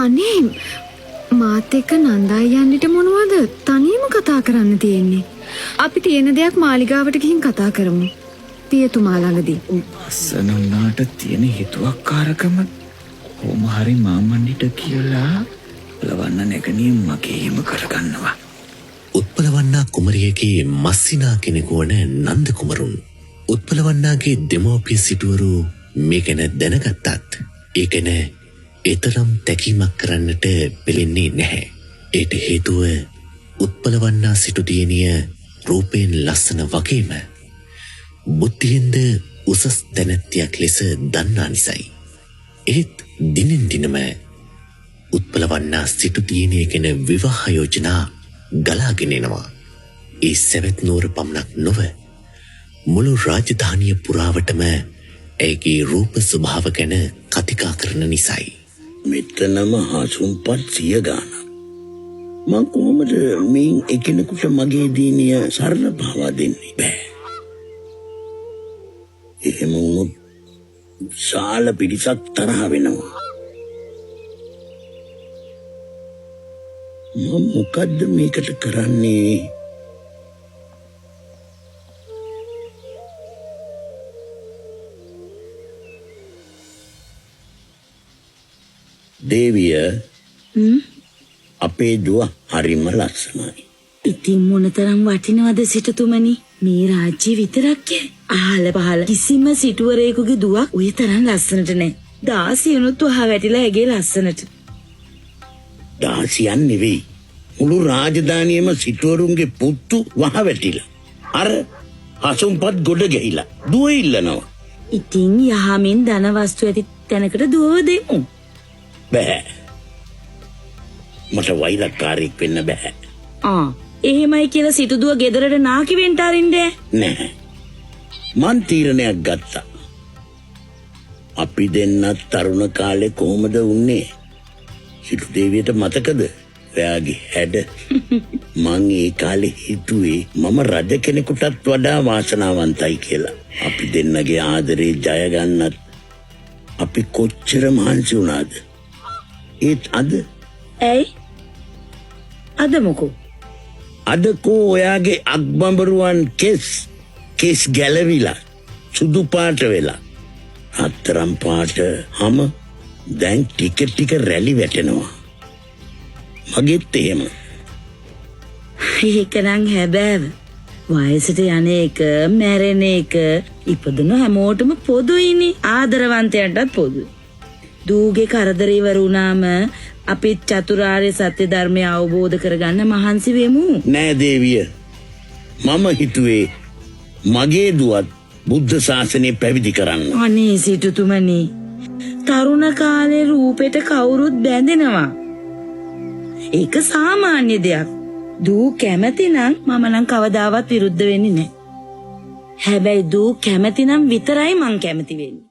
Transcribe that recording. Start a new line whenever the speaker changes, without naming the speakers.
අනේ මාත් එක්ක නන්දායි යන්නට මොනවද තනියම කතා කරන්න තියෙන්නේ. අපි තියෙන දෙයක් මාලිගාවට ගිහින් කතා කරමු. පියතුමා ළඟදී.
අස්සන උනාට තියෙන හිතුවක්කාරකම කොහොම හරි මාමණ්ඩිට කියලා උත්පලවන්න නැගණිය මගේම කරගන්නවා.
උත්පලවන්නා කුමරියගේ මස්සිනා කෙනෙකු වන නන්ද කුමරුන් උත්පලවන්නාගේ දෙමෝපිය සිටුවරු මේ ගැන දැනගත්තත් ඒ ගැන එතරම් තැකීමක් කරන්නට පෙළෙන්නේ නැහැ. ඒට හේතුව උත්පලවන්නා සිටු දියණිය රූපයෙන් ලස්සන වගේම බුද්ධියෙන්ද උසස් තැනැත්තියක් ලෙස දන්නා නිසයි. ඒත් දිනෙන් දිනම උත්පලවන්නා සිටු දියණිය ගැන විවාහ යෝජනා ගලාගෙන එනවා. ඒ සැවැත් නුවර පමණක් නොව මුළු රාජධානිය පුරාවටම ඇයගේ රූප ස්වභාව ගැන කතිකා කරන නිසයි.
මෙතනම හසුන්පත් 100 ගානක්. මං කොහොමද මේ එකිනෙකට මගේ දිනිය සරල පාවා දෙන්නේ බෑ. එහෙම වුණොත් සාල පිරිසක් තරහ වෙනවා. මම මොකද්ද මේකට කරන්නේ? දේවිය අපේ දුව හරිම ලස්සනයි.
ඉතින් මොනතරම් වටිනවද සිටුතුමනි? මේ රාජ්‍ය විතරක් අහල පහල කිසිම සිටුවරයෙකුගේ දුවක් ඔය තරම් ලස්සනට නැහැ. දාසියනුත් වහ වැටිලා ඇගේ ලස්සනට.
දාසියන් නෙවෙයි. මුළු රාජධානියම සිටුවරුන්ගේ පුත්තු වහ වැටිලා. අර හසුන්පත් ගොඩ ගිහිලා දුව ඉල්ලනවා.
ඉතින් යහමින් ධන වස්තු ඇති තැනකට දුවව දෙමු.
බෑ. මට වෛරක්කාරයෙක් වෙන්න බෑ.
එහෙමයි කියලා සිටුදුව ගෙදරට නාකි වෙන්න අරින්නේ
නෑ. මං තීරණයක් ගත්තා. අපි දෙන්නත් තරුණ කාලේ කොහොමද වුනේ? සිටු දේවියට මතකද? එයාගේ හැඩ. මං ඒ කාලේ හිතුවේ මම රජ කෙනෙකුටත් වඩා වාසනාවන්තයි කියලා. අපි දෙන්නගේ ආදරේ ජය ගන්නත් අපි කොච්චර මහන්සි වුණාද? ඒත් අද
ඇයි? අද මොකෝ?
අද කෝ ඔයාගේ අක්බඹරුවන් කෙස් ගැලවිලා සුදු පාට වෙලා හතරම් පාට හැම දැන් ටික රැලි වැටෙනවා. මගෙත් එහෙම.
ඒකනම් හැබෑව. වයසට යන එක මැරෙන එක ඉපදුන හැමෝටම පොදුයිනේ. ආදරවන්තයන්ටත් පොදුයි. දූගේ කරදර ඉවර වුණාම අපි චතුරාර්ය සත්‍ය ධර්මය අවබෝධ කරගන්න මහන්සි වෙමු.
නෑ දේවිය. මම හිතුවේ මගේ දුවත් බුද්ධ ශාසනය පැවිදි කරන්න.
අනේ සිටුතුමනි, තරුණ කාලේ රූපෙට කවුරුත් බැඳෙනවා. ඒක සාමාන්‍ය දෙයක්. දූ කැමති නම් මම නම් කවදාවත් විරුද්ධ වෙන්නේ නැහැ. හැබැයි දූ කැමති නම් විතරයි මං කැමති වෙන්නේ.